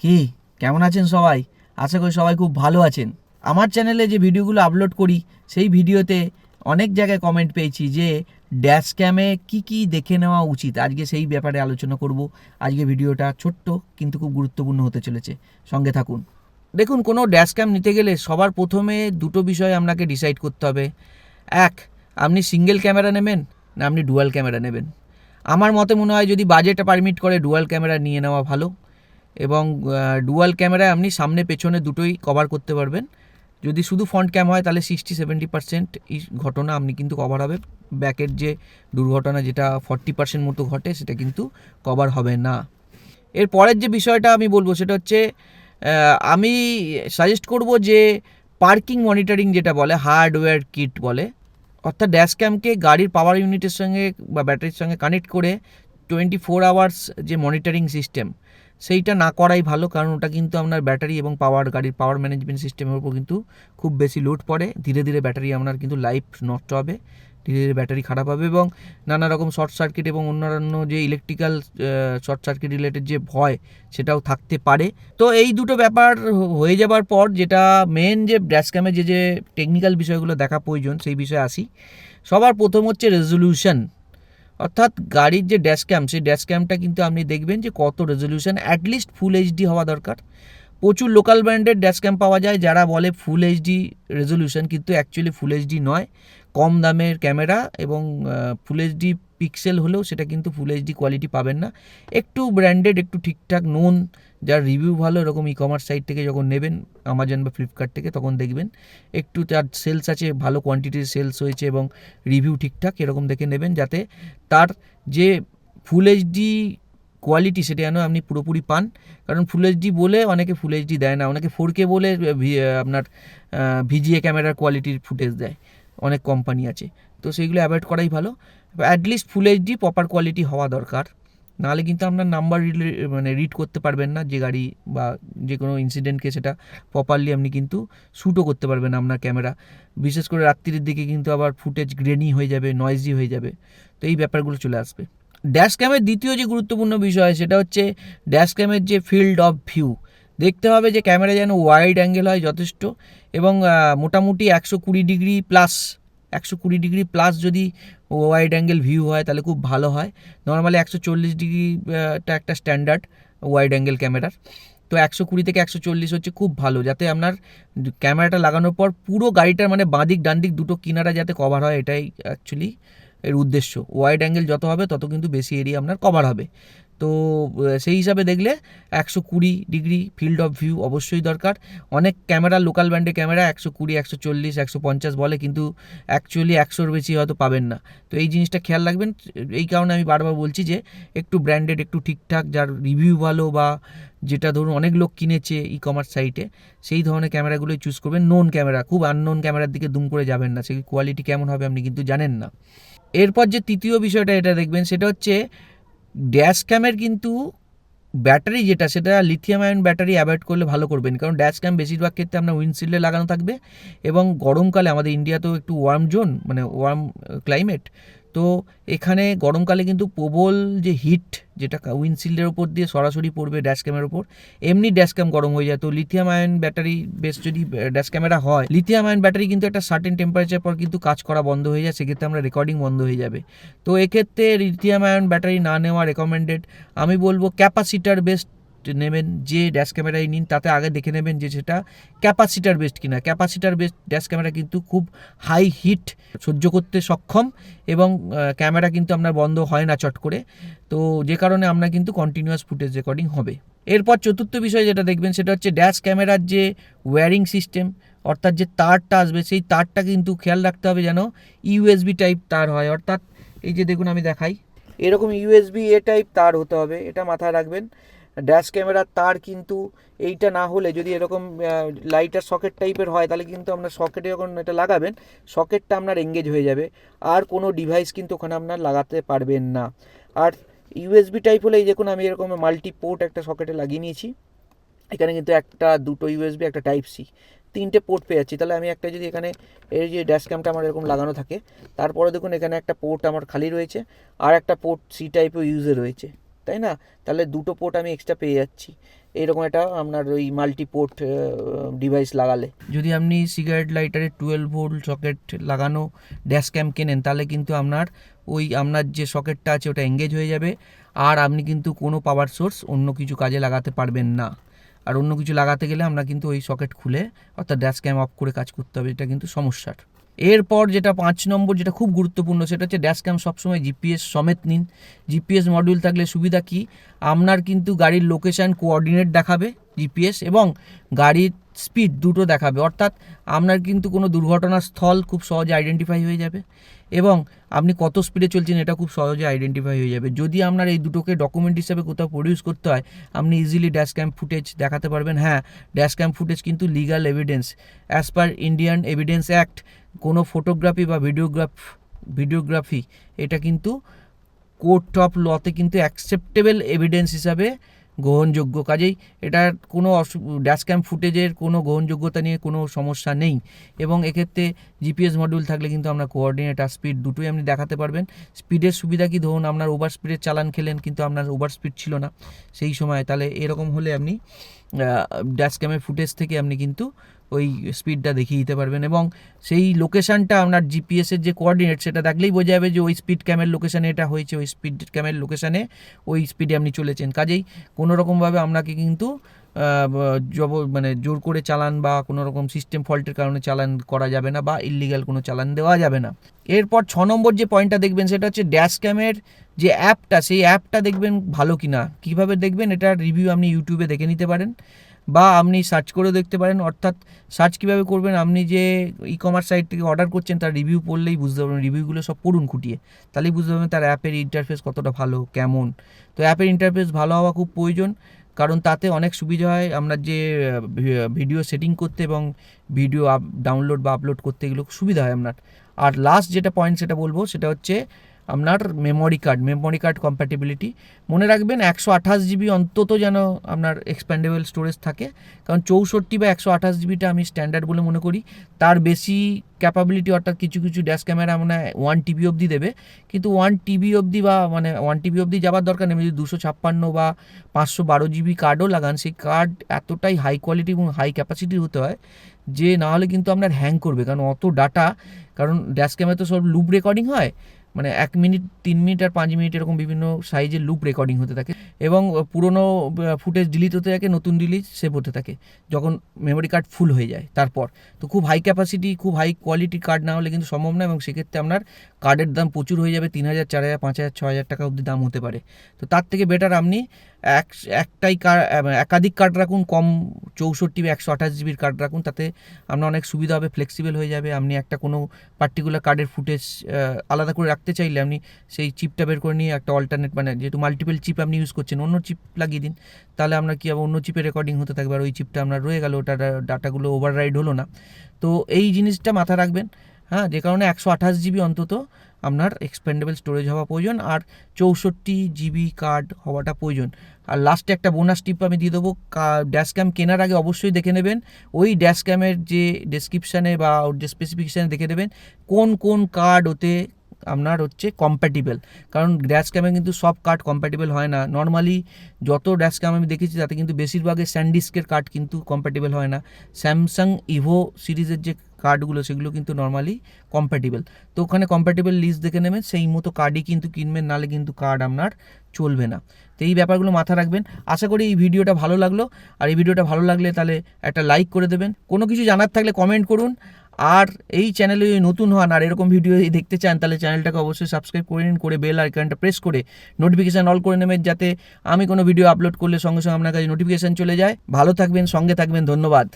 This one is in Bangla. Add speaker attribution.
Speaker 1: কি কেমন আছেন সবাই? আশা করি সবাই খুব ভালো আছেন। আমার চ্যানেলে যে ভিডিওগুলো আপলোড করি সেই ভিডিওতে অনেক জায়গায় কমেন্ট পেয়েছি যে ড্যাশ ক্যামে কি দেখে নেওয়া উচিত। আজকে সেই ব্যাপারে আলোচনা করব। আজকে ভিডিওটা ছোট্ট কিন্তু খুব গুরুত্বপূর্ণ হতে চলেছে, সঙ্গে থাকুন। দেখুন, কোনো ড্যাশ ক্যাম নিতে গেলে সবার প্রথমে দুটো বিষয় আপনাকে ডিসাইড করতে হবে। এক, আপনি সিঙ্গেল ক্যামেরা নেবেন না আপনি ডুয়াল ক্যামেরা নেবেন। আমার মতে মনে হয় যদি বাজেট পারমিট করে ডুয়াল ক্যামেরা নিয়ে নেওয়া ভালো। এবং ডুয়াল ক্যামেরায় আপনি সামনে পেছনে দুটোই কভার করতে পারবেন। যদি শুধু ফ্রন্ট ক্যাম হয় তাহলে 60-70% এই ঘটনা আপনি কিন্তু কভার হবে। ব্যাকের যে দুর্ঘটনা যেটা 40% মতো ঘটে সেটা কিন্তু কভার হবে না। এর পরের যে বিষয়টা আমি বলবো সেটা হচ্ছে আমি সাজেস্ট করব যে পার্কিং মনিটরিং যেটা বলে হার্ডওয়্যার কিট বলে, অর্থাৎ ড্যাশ ক্যামকে গাড়ির পাওয়ার ইউনিটের সঙ্গে বা ব্যাটারির সঙ্গে কানেক্ট করে 24 আওয়ার্স যে মনিটরিং সিস্টেম সেইটা না করাই ভালো। কারণ ওটা কিন্তু আপনার ব্যাটারি এবং গাড়ির পাওয়ার ম্যানেজমেন্ট সিস্টেমের উপর কিন্তু খুব বেশি লোড পড়ে। ধীরে ধীরে ব্যাটারি আপনার কিন্তু লাইফ নষ্ট হবে, ধীরে ধীরে ব্যাটারি খারাপ হবে এবং নানা রকম শর্ট সার্কিট এবং অন্যান্য যে ইলেকট্রিক্যাল শর্ট সার্কিট রিলেটেড যে ভয় সেটাও থাকতে পারে। তো এই দুটো ব্যাপার হয়ে যাবার পর যেটা মেন যে ড্যাশ ক্যামে যে টেকনিক্যাল বিষয়গুলো দেখা প্রয়োজন সেই বিষয়ে আসি। সবার প্রথম হচ্ছে রেজলিউশন, অর্থাৎ গাড়ির যে ড্যাশ ক্যাম সেই ড্যাশ ক্যামটা কিন্তু আপনি দেখবেন যে কত রেজলিউশন, অ্যাটলিস্ট ফুল এইচডি হওয়া দরকার। প্রচুর লোকাল ব্র্যান্ডের ড্যাশ ক্যাম পাওয়া যায় যারা বলে ফুল এইচডি রেজলিউশন, কিন্তু অ্যাকচুয়ালি ফুল এইচডি নয়। কম দামের ক্যামেরা এবং ফুল এইচডি পিক্সেল হলেও সেটা কিন্তু ফুল এইচডি কোয়ালিটি পাবেন না। একটু ব্র্যান্ডেড, একটু ঠিকঠাক নোন, যার রিভিউ ভালো এরকম ই কমার্স সাইট থেকে যখন নেবেন, আমাজন বা ফ্লিপকার্ট থেকে, তখন দেখবেন একটু তার সেলস আছে, ভালো কোয়ান্টিটির সেলস হয়েছে এবং রিভিউ ঠিকঠাক এরকম দেখে নেবেন, যাতে তার যে ফুল এইচডি কোয়ালিটি সেটা যেন আপনি পুরোপুরি পান। কারণ ফুল এইচডি বলে অনেকে ফুল এইচডি দেয় না, অনেকে 4K বলে আপনার ভিজিএ ক্যামেরার কোয়ালিটির ফুটেজ দেয়, অনেক কোম্পানি আছে। তো সেইগুলো অ্যাভয়েড করাই ভালো। At least full HD proper quality হওয়া দরকার, নাহলে কিন্তু আপনার নাম্বার রিড করতে পারবেন না যে গাড়ি বা যে কোনো ইনসিডেন্টকে, সেটা প্রপারলি আপনি কিন্তু শ্যুটও করতে পারবেন না আপনার ক্যামেরা। বিশেষ করে রাত্রির দিকে কিন্তু আবার ফুটেজ গ্রেনি হয়ে যাবে, নয়েজি হয়ে যাবে। তো এই ব্যাপারগুলো চলে আসবে। ড্যাশ ক্যামের দ্বিতীয় যে গুরুত্বপূর্ণ বিষয় সেটা হচ্ছে ড্যাশ ক্যামের যে ফিল্ড অফ ভিউ। দেখতে হবে যে ক্যামেরা যেন ওয়াইড অ্যাঙ্গেল হয় যথেষ্ট এবং মোটামুটি 120 ডিগ্রি প্লাস, 120 ডিগ্রি প্লাস যদি ওয়াইড অ্যাঙ্গেল ভিউ হয় তাহলে খুব ভালো হয়। নর্মালি 140 ডিগ্রিটা একটা স্ট্যান্ডার্ড ওয়াইড অ্যাঙ্গেল ক্যামেরার। তো 120 থেকে 140 হচ্ছে খুব ভালো, যাতে আপনার ক্যামেরাটা লাগানোর পর পুরো গাড়িটার মানে বাঁদিক ডানদিক দুটো কিনারা যাতে কভার হয়, এটাই অ্যাকচুয়ালি এর উদ্দেশ্য। ওয়াইড অ্যাঙ্গেল যত হবে তত কিন্তু বেশি এরিয়া আপনার কভার হবে। তো সেই হিসাবে দেখলে 120 ডিগ্রি ফিল্ড অফ ভিউ অবশ্যই দরকার। অনেক ক্যামেরা, লোকাল ব্র্যান্ডের ক্যামেরা 120, 140, 150 বলে, কিন্তু অ্যাকচুয়ালি 100-র বেশি হয়তো পাবেন না। তো এই জিনিসটা খেয়াল রাখবেন। এই কারণে আমি বারবার বলছি যে একটু ব্র্যান্ডেড, একটু ঠিকঠাক, যার রিভিউ ভালো বা যেটা ধরুন অনেক লোক কিনেছে ই কমার্স সাইটে, সেই ধরনের ক্যামেরাগুলোই চুজ করবেন। নোন ক্যামেরা, খুব আননোন ক্যামেরার দিকে দুম করে যাবেন না, সেই কোয়ালিটি কেমন হবে আপনি কিন্তু জানেন না। এরপর যে তৃতীয় বিষয়টা এটা দেখবেন সেটা হচ্ছে ড্যাশ ক্যামের কিন্তু ব্যাটারি যেটা, সেটা লিথিয়াম আয়ন ব্যাটারি অ্যাভয়েড করলে ভালো করবেন। কারণ ড্যাশ ক্যাম বেশিরভাগ ক্ষেত্রে আপনার উইন্ডশিল্ডে লাগানো থাকবে এবং গরমকালে, আমাদের ইন্ডিয়াতেও একটু ওয়ার্ম জোন, মানে ওয়ার্ম ক্লাইমেট, তো এখানে গরমকালে কিন্তু প্রবল যে হিট যেটা উইন্ডশিল্ডের ওপর দিয়ে সরাসরি পড়বে ড্যাশ ক্যামের ওপর, এমনি ড্যাশ ক্যাম গরম হয়ে যায়। তো লিথিয়াম আয়ন ব্যাটারি বেশ যদি ড্যাশ ক্যামেরা হয়, লিথিয়াম আয়ন ব্যাটারি কিন্তু একটা সার্টেন টেম্পারেচার পর কিন্তু কাজ করা বন্ধ হয়ে যায়, সেক্ষেত্রে আমরা রেকর্ডিং বন্ধ হয়ে যাবে। তো এক্ষেত্রে লিথিয়াম আয়ন ব্যাটারি না নেওয়া রেকমেন্ডেড। আমি বলবো ক্যাপাসিটার বেস্ট নেবেন। যে ড্যাশ ক্যামেরাই নিন তাতে আগে দেখে নেবেন যে সেটা ক্যাপাসিটার বেস্ট কিনা। ক্যাপাসিটার বেস্ট ড্যাশ ক্যামেরা কিন্তু খুব হাই হিট সহ্য করতে সক্ষম এবং ক্যামেরা কিন্তু আপনার বন্ধ হয় না চট করে। তো যে কারণে আপনার কিন্তু কন্টিনিউয়াস ফুটেজ রেকর্ডিং হবে। এরপর চতুর্থ বিষয় যেটা দেখবেন সেটা হচ্ছে ড্যাশ ক্যামেরার যে ওয়্যারিং সিস্টেম, অর্থাৎ যে তারটা আসবে সেই তারটা কিন্তু খেয়াল রাখতে হবে যেন ইউএসবি টাইপ তার হয়। অর্থাৎ এই যে দেখুন আমি দেখাই, এরকম ইউএসবি এ টাইপ তার হতে হবে, এটা মাথায় রাখবেন। ড্যাশ ক্যামেরার তার কিন্তু এইটা না হলে, যদি এরকম লাইটার সকেট টাইপের হয় তাহলে কিন্তু আপনার সকেটে যখন এটা লাগাবেন সকেটটা আপনার এঙ্গেজ হয়ে যাবে, আর কোনো ডিভাইস কিন্তু ওখানে আপনার লাগাতে পারবেন না। আর ইউএসবি টাইপ হলে এই দেখুন আমি এরকম মাল্টি পোর্ট একটা সকেটে লাগিয়ে নিয়েছি। এখানে কিন্তু একটা, দুটো ইউএসবি, একটা টাইপ সি, 3টে পোর্ট পেয়ে যাচ্ছি। তাহলে আমি একটা যদি এখানে এই যে ড্যাশ ক্যামটা আমার এরকম লাগানো থাকে, তারপরে দেখুন এখানে একটা পোর্ট আমার খালি রয়েছে আর একটা পোর্ট সি টাইপও ইউজে রয়েছে, তাই না? তাহলে দুটো পোর্ট আমি এক্সট্রা পেয়ে যাচ্ছি। এইরকম একটা আপনার ওই মাল্টিপোর্ট ডিভাইস লাগালে। যদি আপনি সিগারেট লাইটারের 12 ভোল্ট সকেট লাগানো ড্যাশ ক্যাম কেনেন তাহলে কিন্তু আপনার যে সকেটটা আছে ওটা এঙ্গেজ হয়ে যাবে, আর আপনি কিন্তু কোনো পাওয়ার সোর্স অন্য কিছু কাজে লাগাতে পারবেন না। আর অন্য কিছু লাগাতে গেলে আমরা কিন্তু ওই সকেট খুলে অর্থাৎ ড্যাশ ক্যাম অফ করে কাজ করতে হবে, এটা কিন্তু সমস্যার। এরপর যেটা 5 নম্বর যেটা খুব গুরুত্বপূর্ণ সেটা হচ্ছে ড্যাশ ক্যাম সবসময় জিপিএস সমেত নিন। জিপিএস মডিউল থাকলে সুবিধা কি, আপনার কিন্তু গাড়ির লোকেশান কোঅর্ডিনেট দেখাবে জিপিএস, এবং গাড়ির স্পিড দুটো দেখাবে, অর্থাৎ আপনার কিন্তু কোনো দুর্ঘটনার স্থল খুব সহজে আইডেন্টিফাই হয়ে যাবে এবং আপনি কত স্পিডে চলছেন এটা খুব সহজে আইডেন্টিফাই হয়ে যাবে। যদি আপনার এই দুটোকে ডকুমেন্ট হিসেবে কোথাও প্রডিউস করতে হয় আপনি ইজিলি ড্যাশ ক্যাম ফুটেজ দেখাতে পারবেন। হ্যাঁ, ড্যাশ ক্যাম ফুটেজ কিন্তু legal evidence as per Indian evidence act. কোনো ফটোগ্রাফি বা ভিডিওগ্রাফি এটা কিন্তু কোর্ট অফ লতে কিন্তু অ্যাকসেপ্টেবল এভিডেন্স হিসাবে গ্রহণযোগ্য। কাজেই এটার কোনো ড্যাশ ক্যাম ফুটেজের কোনো গ্রহণযোগ্যতা নিয়ে কোনো সমস্যা নেই, এবং এক্ষেত্রে জিপিএস মডিউল থাকলে কিন্তু আপনার কোঅর্ডিনেট আর স্পিড দুটোই আপনি দেখাতে পারবেন। স্পিডের সুবিধা কি, ধরুন আপনার ওভার স্পিডের চালান খেলেন কিন্তু আপনার ওভার স্পিড ছিল না সেই সময়, তাহলে এরকম হলে আপনি ড্যাশ ক্যামের ফুটেজ থেকে আপনি কিন্তু ওই স্পিডটা দেখিয়ে দিতে পারবেন, এবং সেই লোকেশানটা আপনার জিপিএসের যে কোঅর্ডিনেট সেটা দেখলেই বোঝা যাবে যে ওই স্পিড ক্যামের লোকেশানে এটা হয়েছে, ওই স্পিড ক্যামের লোকেশানে ওই স্পিডে আপনি চলেছেন। কাজেই কোনো রকমভাবে আপনাকে কিন্তু জোর করে চালান বা কোনো রকম সিস্টেম ফল্টের কারণে চালান করা যাবে না বা ইললিগাল কোনো চালান দেওয়া যাবে না। এরপর 6 নম্বর যে পয়েন্টটা দেখবেন সেটা হচ্ছে ড্যাশ ক্যামের যে অ্যাপটা সেই অ্যাপটা দেখবেন ভালো কি না। কীভাবে দেখবেন, এটার রিভিউ আপনি ইউটিউবে দেখে নিতে পারেন বা আপনি সার্চ করেও দেখতে পারেন। অর্থাৎ সার্চ কীভাবে করবেন, আপনি যে ই কমার্স সাইট থেকে অর্ডার করছেন তার রিভিউ পড়লেই বুঝতে পারবেন, রিভিউগুলো সব পড়ুন খুঁটিয়ে, তাহলেই বুঝতে পারবেন তার অ্যাপের ইন্টারফেস কতটা ভালো কেমন। তো অ্যাপের ইন্টারফেস ভালো হওয়া খুব প্রয়োজন, কারণ তাতে অনেক সুবিধা হয় আপনার যে ভিডিও সেটিং করতে এবং ভিডিও ডাউনলোড বা আপলোড করতে এগুলো সুবিধা হয় আপনার। আর লাস্ট যেটা পয়েন্ট সেটা বলবো সেটা হচ্ছে আপনার মেমোরি কার্ড কম্প্যাটিবিলিটি। মনে রাখবেন 128 জিবি অন্তত যেন আপনার এক্সপ্যান্ডেবল স্টোরেজ থাকে, কারণ 64 বা 128 জিবিটা আমি স্ট্যান্ডার্ড বলে মনে করি। তার বেশি ক্যাপাবিলিটি অর্থাৎ কিছু ড্যাশ ক্যামেরা মানে 1 টিবি অবধি দেবে, কিন্তু 1 টিবি অবধি বা 1 টিবি অবধি যাওয়ার দরকার নেই। যদি 256 বা 512 জিবি কার্ডও লাগান, সেই কার্ড এতটাই হাই কোয়ালিটি এবং হাই ক্যাপাসিটির হতে হয় যে না হলে কিন্তু আপনার হ্যাং করবে, কারণ অত ডাটা, কারণ ড্যাশ ক্যামেরা তো সব লুপ রেকর্ডিং হয়, 1 মিনিট 3 মিনিট আর 5 মিনিট এরকম বিভিন্ন সাইজের লুপ রেকর্ডিং হতে থাকে, এবং পুরনো ফুটেজ ডিলিট হতে থাকে, নতুন ডিলিট সেভ হতে থাকে যখন মেমোরি কার্ড ফুল হয়ে যায়। তারপর তো খুব হাই ক্যাপাসিটি খুব হাই কোয়ালিটি কার্ড না হলে কিন্তু সম্ভব না, এবং সেক্ষেত্রে আপনার কার্ডের দাম প্রচুর হয়ে যাবে, 3,000 4,000 5,000 6,000 টাকা অবধি দাম হতে পারে। তো তার থেকে বেটার আপনি একাধিক কার্ড রাখুন, কম 64 বা 128 জিবির কার্ড রাখুন, তাতে আপনার অনেক সুবিধা হবে, ফ্লেক্সিবল হয়ে যাবে। আপনি একটা কোনো পার্টিকুলার কার্ডের ফুটেজ আলাদা করে রাখতে চাইলে আপনি সেই চিপটা বের করে নিয়ে একটা অল্টারনেট যেহেতু মাল্টিপল চিপ আপনি ইউজ করছেন, অন্য চিপ লাগিয়ে দিন, তাহলে আপনার কী হবে, অন্য চিপে রেকর্ডিং হতে থাকবে আর ওই চিপটা আপনার রয়ে গেল, ওটা ডাটাগুলো ওভাররাইড হলো না। তো এই জিনিসটা মাথা রাখবেন, হ্যাঁ, যে কারণে 128 জিবি অন্তত আপনার এক্সপেন্ডেবল স্টোরেজ হওয়া প্রয়োজন, আর 64 জিবি কার্ড হওয়াটা প্রয়োজন। আর লাস্টে একটা বোনাস টিপ আমি দিয়ে দেবো, ড্যাশ ক্যাম কেনার আগে অবশ্যই দেখে নেবেন ওই ড্যাশ ক্যামের যে ডেসক্রিপশানে বা ওর যে স্পেসিফিকেশানে দেখে নেবেন কোন কার্ড ওতে আপনার হচ্ছে কম্প্যাটিবল, কারণ ড্যাশ ক্যামে কিন্তু সব কার্ড কম্প্যাটিবল হয় না। নর্মালি যত ড্যাশ ক্যাম আমি দেখেছি তাতে কিন্তু বেশিরভাগই স্যানডিস্কের কার্ড কিন্তু কম্প্যাটিবল হয় না। স্যামসাং ইভো সিরিজের যে কার্ডগুলো সেগুলো কিন্তু নর্মালি কম্প্যাটিবল। তো ওখানে কম্প্যাটিবল লিস্ট দেখে নেবেন, সেই মতো কার্ডই কিন্তু কিনবেন, নাহলে কিন্তু কার্ড আপনার চলবে না। তো এই ব্যাপারগুলো মাথা রাখবেন। আশা করি এই ভিডিওটা ভালো লাগলো, আর এই ভিডিওটা ভালো লাগলে তাহলে একটা লাইক করে দেবেন। কোনো কিছু জানার থাকলে কমেন্ট করুন, আর এই চ্যানেলে যদি নতুন হন আর এরকম ভিডিও দেখতে চান তাহলে চ্যানেলটাকে অবশ্যই সাবস্ক্রাইব করে নিন, করে বেল আইকনটা প্রেস করে নোটিফিকেশান অল করে নেবেন, যাতে আমি কোনো ভিডিও আপলোড করলে সঙ্গে সঙ্গে আপনার কাছে নোটিফিকেশান চলে যায়। ভালো থাকবেন, সঙ্গে থাকবেন, ধন্যবাদ।